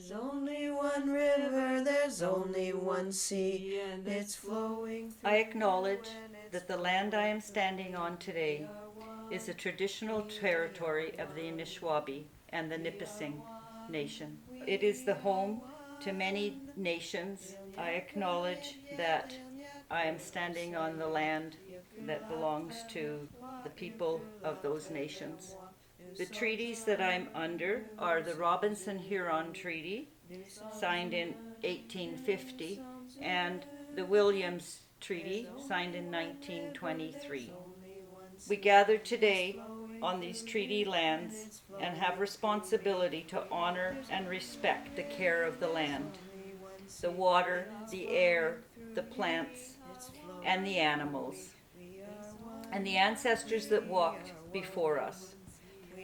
There's only one river, there's only one sea, and it's flowing through. I acknowledge that the land I am standing on today is a traditional territory of the Anishinaabe and the Nipissing Nation. It is the home to many nations. I acknowledge that I am standing on the land that belongs to the people of those nations. The treaties that I'm under are the Robinson-Huron Treaty, signed in 1850, and the Williams Treaty, signed in 1923. We gather today on these treaty lands and have responsibility to honor and respect the care of the land, the water, the air, the plants, and the animals, and the ancestors that walked before us.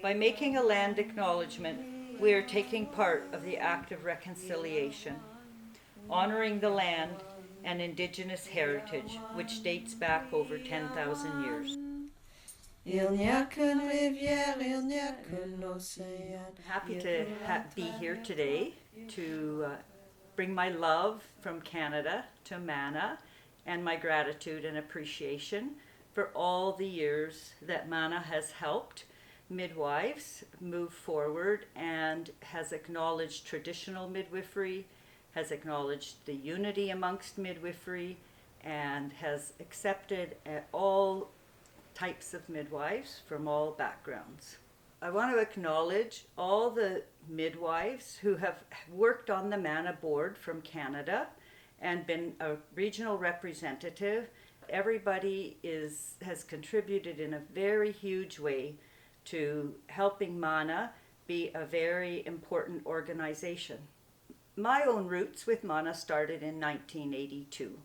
By making a land acknowledgement, we are taking part of the act of reconciliation, honoring the land and Indigenous heritage, which dates back over 10,000 years. Il n'y a qu'une rivière, il n'y a qu'un océan. Happy to be here today to bring my love from Canada to Mana and my gratitude and appreciation for all the years that Mana has helped midwives move forward and has acknowledged traditional midwifery, has acknowledged the unity amongst midwifery, and has accepted all types of midwives from all backgrounds. I want to acknowledge all the midwives who have worked on the Mana board from Canada and been a regional representative. Everybody has contributed in a very huge way to helping Mana be a very important organization. My own roots with Mana started in 1982.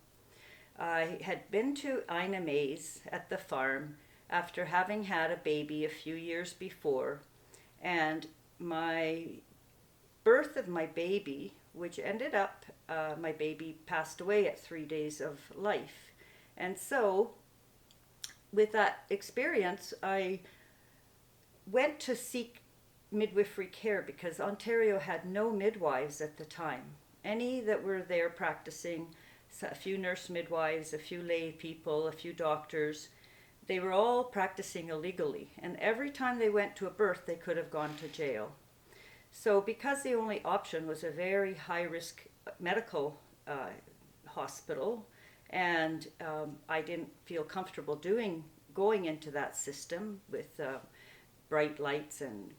I had been to Ina May's at the farm after having had a baby a few years before, and my birth of my baby, which ended up, my baby passed away at 3 days of life. And so, with that experience, I went to seek midwifery care because Ontario had no midwives at the time. Any that were there practicing, a few nurse midwives, a few lay people, a few doctors, they were all practicing illegally. And every time they went to a birth, they could have gone to jail. So because the only option was a very high-risk medical hospital, and I didn't feel comfortable going into that system with bright lights and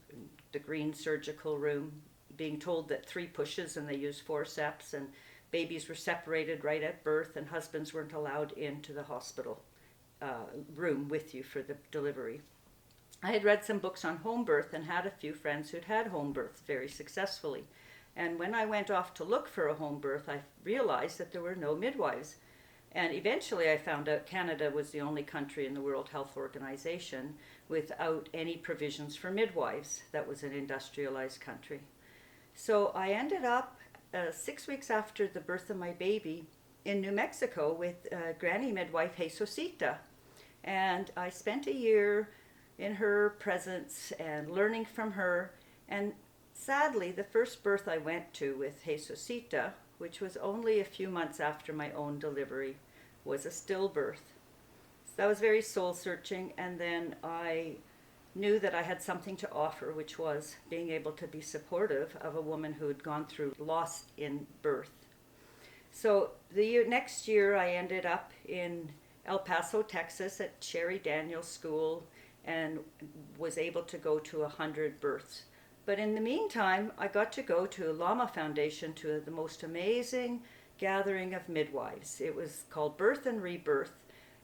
the green surgical room, being told that 3 pushes and they used forceps, and babies were separated right at birth, and husbands weren't allowed into the hospital room with you for the delivery. I had read some books on home birth and had a few friends who'd had home births very successfully. And when I went off to look for a home birth, I realized that there were no midwives. And eventually I found out Canada was the only country in the World Health Organization without any provisions for midwives. That was an industrialized country. So I ended up 6 weeks after the birth of my baby in New Mexico with granny midwife Jesusita. And I spent a year in her presence and learning from her. And sadly, the first birth I went to with Jesusita, which was only a few months after my own delivery, was a stillbirth. So that was very soul-searching, and then I knew that I had something to offer, which was being able to be supportive of a woman who had gone through loss in birth. So next year I ended up in El Paso, Texas at Sherry Daniels School and was able to go to 100 births. But in the meantime, I got to go to Lama Foundation to the most amazing gathering of midwives. It was called Birth and Rebirth,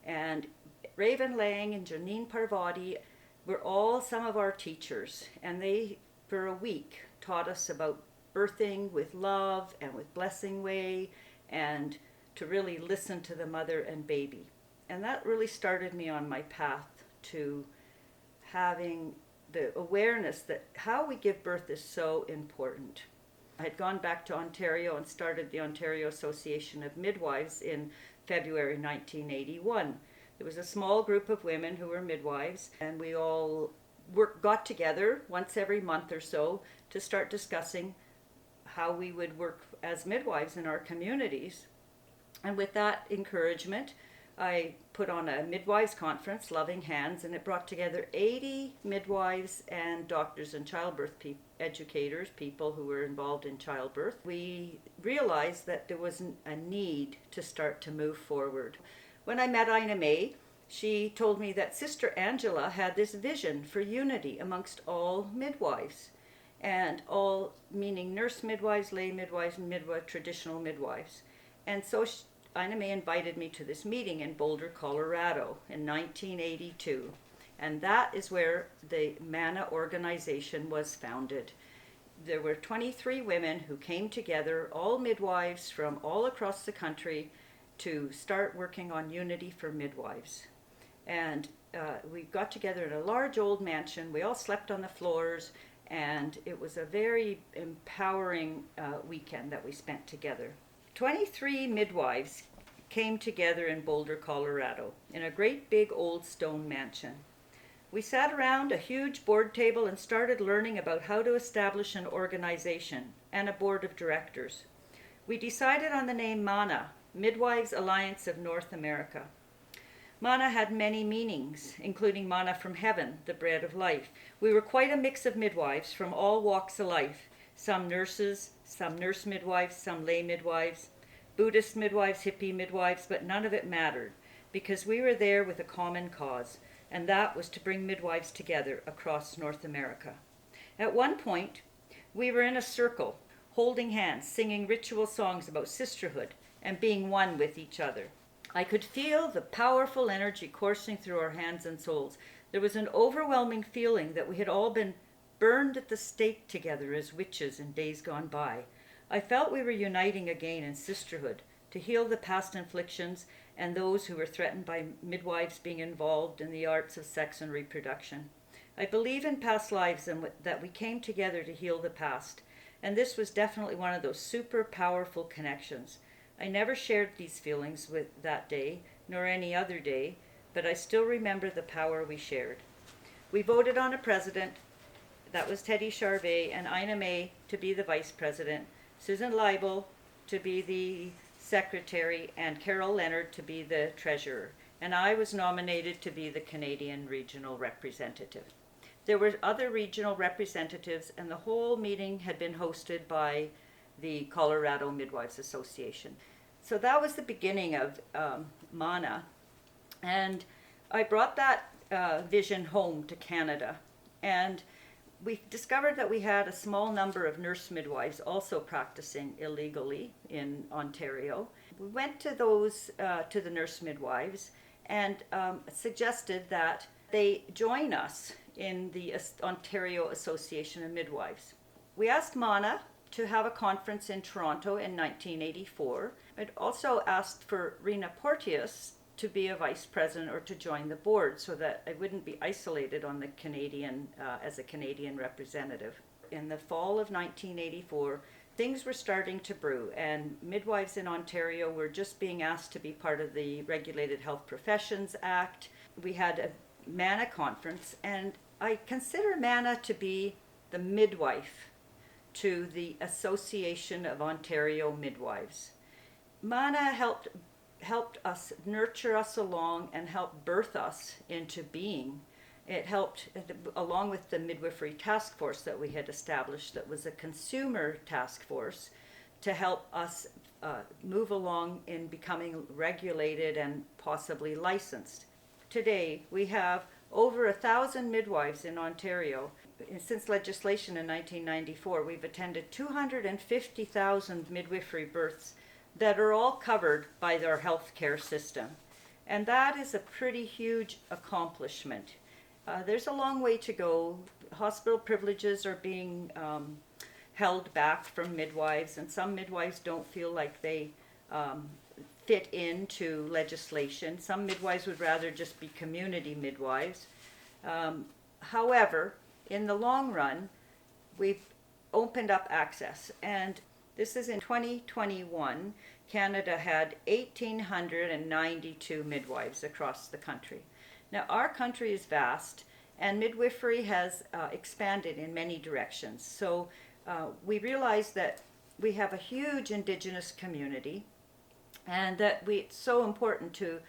and Raven Lang and Janine Parvati were all some of our teachers, and they, for a week, taught us about birthing with love and with blessing way, and to really listen to the mother and baby. And that really started me on my path to having the awareness that how we give birth is so important. I had gone back to Ontario and started the Ontario Association of Midwives in February 1981. There was a small group of women who were midwives, and we all got together once every month or so to start discussing how we would work as midwives in our communities. And with that encouragement, I put on a midwives conference, Loving Hands, and it brought together 80 midwives and doctors and childbirth educators, people who were involved in childbirth. We realized that there was a need to start to move forward. When I met Ina May, she told me that Sister Angela had this vision for unity amongst all midwives, and all meaning nurse midwives, lay midwives, traditional midwives. And so Ina May invited me to this meeting in Boulder, Colorado in 1982. And that is where the MANA organization was founded. There were 23 women who came together, all midwives from all across the country, to start working on unity for midwives. And we got together in a large old mansion. We all slept on the floors, and it was a very empowering weekend that we spent together. 23 midwives came together in Boulder, Colorado, in a great big old stone mansion. We sat around a huge board table and started learning about how to establish an organization and a board of directors. We decided on the name MANA, Midwives Alliance of North America. Manna had many meanings, including manna from heaven, the bread of life. We were quite a mix of midwives from all walks of life, some nurses, some nurse midwives, some lay midwives, Buddhist midwives, hippie midwives, but none of it mattered, because we were there with a common cause, and that was to bring midwives together across North America. At one point, we were in a circle, holding hands, singing ritual songs about sisterhood and being one with each other. I could feel the powerful energy coursing through our hands and souls. There was an overwhelming feeling that we had all been burned at the stake together as witches in days gone by. I felt we were uniting again in sisterhood to heal the past inflictions and those who were threatened by midwives being involved in the arts of sex and reproduction. I believe in past lives and that we came together to heal the past, and this was definitely one of those super powerful connections. I never shared these feelings with that day, nor any other day, but I still remember the power we shared. We voted on a president. That was Teddy Charvet, and Ina May to be the vice president, Susan Leibel to be the secretary, and Carol Leonard to be the treasurer. And I was nominated to be the Canadian regional representative. There were other regional representatives, and the whole meeting had been hosted by the Colorado Midwives Association. So that was the beginning of MANA. And I brought that vision home to Canada. And we discovered that we had a small number of nurse midwives also practicing illegally in Ontario. We went to to the nurse midwives and suggested that they join us in the Ontario Association of Midwives. We asked MANA to have a conference in Toronto in 1984. I'd also asked for Rena Porteous to be a vice president or to join the board so that I wouldn't be isolated on the Canadian as a Canadian representative. In the fall of 1984, things were starting to brew, and midwives in Ontario were just being asked to be part of the Regulated Health Professions Act. We had a MANA conference, and I consider MANA to be the midwife to the Association of Ontario Midwives. MANA helped us, nurture us along, and help birth us into being. It helped, along with the midwifery task force that we had established, that was a consumer task force, to help us move along in becoming regulated and possibly licensed. Today, we have over 1,000 midwives in Ontario. Since legislation in 1994, we've attended 250,000 midwifery births that are all covered by their healthcare system. And that is a pretty huge accomplishment. There's a long way to go. Hospital privileges are being held back from midwives, and some midwives don't feel like they fit into legislation. Some midwives would rather just be community midwives. However, in the long run, we've opened up access, and this is in 2021. Canada had 1,892 midwives across the country. Now, our country is vast, and midwifery has expanded in many directions. So we realized that we have a huge Indigenous community, and that it's so important to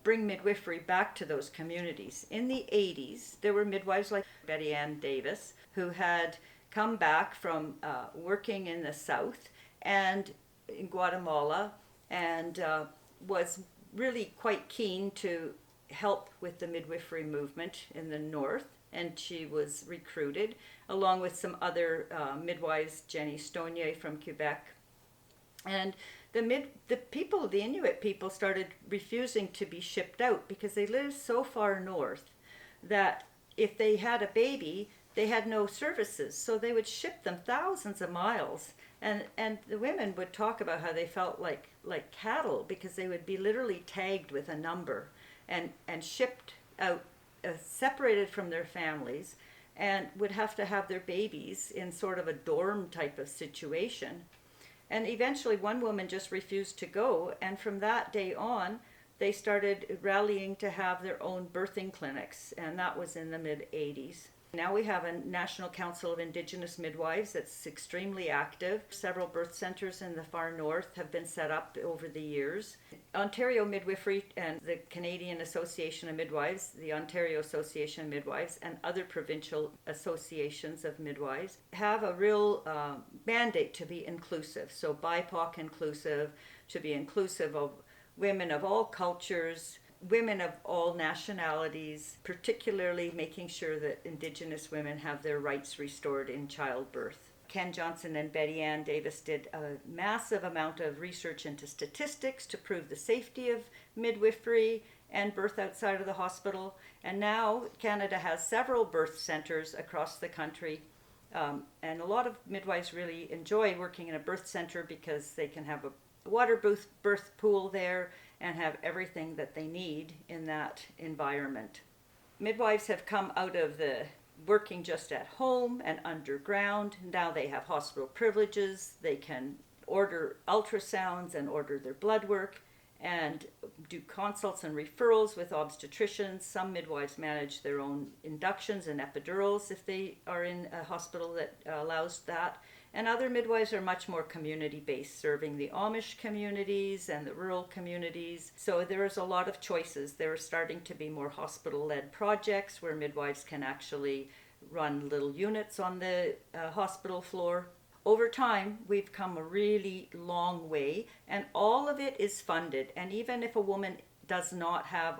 bring midwifery back to those communities. In the 80s, there were midwives like Betty Ann Davis who had come back from working in the South and in Guatemala, and was really quite keen to help with the midwifery movement in the North. And she was recruited along with some other midwives, Jenny Stonier from Quebec. And the Inuit people started refusing to be shipped out because they lived so far north that if they had a baby, they had no services. So they would ship them thousands of miles. And the women would talk about how they felt like cattle because they would be literally tagged with a number and shipped out, separated from their families, and would have to have their babies in sort of a dorm type of situation. And eventually one woman just refused to go, and from that day on, they started rallying to have their own birthing clinics, and that was in the mid-80s. Now we have a National Council of Indigenous Midwives that's extremely active. Several birth centers in the far north have been set up over the years. Ontario Midwifery and the Canadian Association of Midwives, the Ontario Association of Midwives, and other provincial associations of midwives have a real mandate to be inclusive. So BIPOC inclusive, to be inclusive of women of all cultures, women of all nationalities, particularly making sure that Indigenous women have their rights restored in childbirth. Ken Johnson and Betty Ann Davis did a massive amount of research into statistics to prove the safety of midwifery and birth outside of the hospital. And now Canada has several birth centers across the country. And a lot of midwives really enjoy working in a birth center because they can have a water birth pool there and have everything that they need in that environment. Midwives have come out of the working just at home and underground. Now they have hospital privileges. They can order ultrasounds and order their blood work and do consults and referrals with obstetricians. Some midwives manage their own inductions and epidurals if they are in a hospital that allows that. And other midwives are much more community-based, serving the Amish communities and the rural communities. So there's a lot of choices. There are starting to be more hospital-led projects where midwives can actually run little units on the hospital floor. Over time, we've come a really long way, and all of it is funded. And even if a woman does not have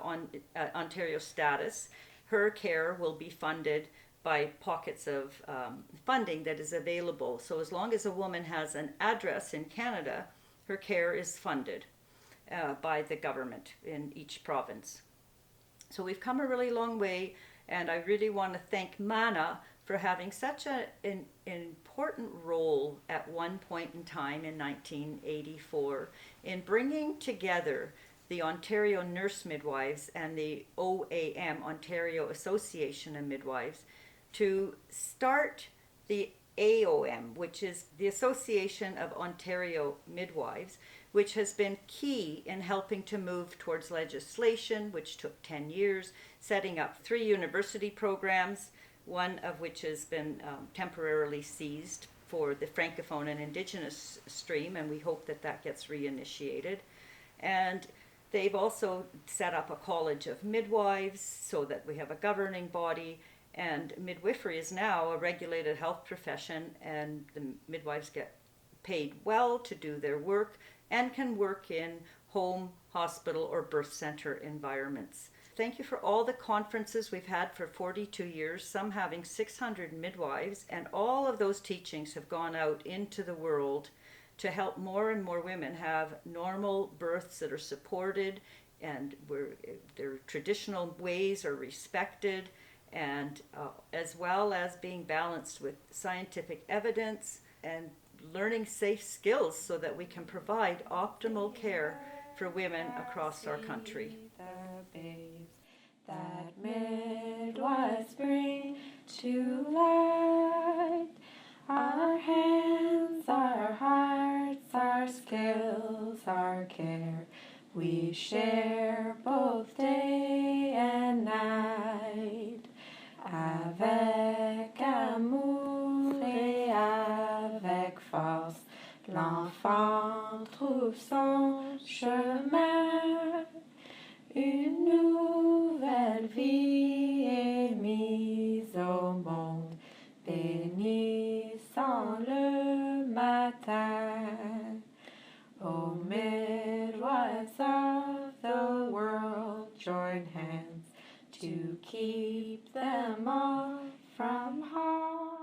Ontario status, her care will be funded by pockets of funding that is available. So as long as a woman has an address in Canada, her care is funded by the government in each province. So we've come a really long way, and I really want to thank MANA for having such an important role at one point in time in 1984 in bringing together the Ontario Nurse Midwives and the OAM, Ontario Association of Midwives, to start the AOM, which is the Association of Ontario Midwives, which has been key in helping to move towards legislation, which took 10 years, setting up 3 university programs, one of which has been temporarily seized for the Francophone and Indigenous stream, and we hope that that gets reinitiated. And they've also set up a College of Midwives so that we have a governing body. And midwifery is now a regulated health profession, and the midwives get paid well to do their work and can work in home, hospital, or birth center environments. Thank you for all the conferences we've had for 42 years, some having 600 midwives, and all of those teachings have gone out into the world to help more and more women have normal births that are supported and where their traditional ways are respected, and as well as being balanced with scientific evidence and learning safe skills so that we can provide optimal care for women across our country. The babes that midwives bring to light, our hands, our hearts, our skills, our care, we share both day and night. Avec amour et avec force, l'enfant trouve son chemin. Une nouvelle vie est mise au monde, bénissant le matin. O midwives of the world, join hands to keep them all from harm.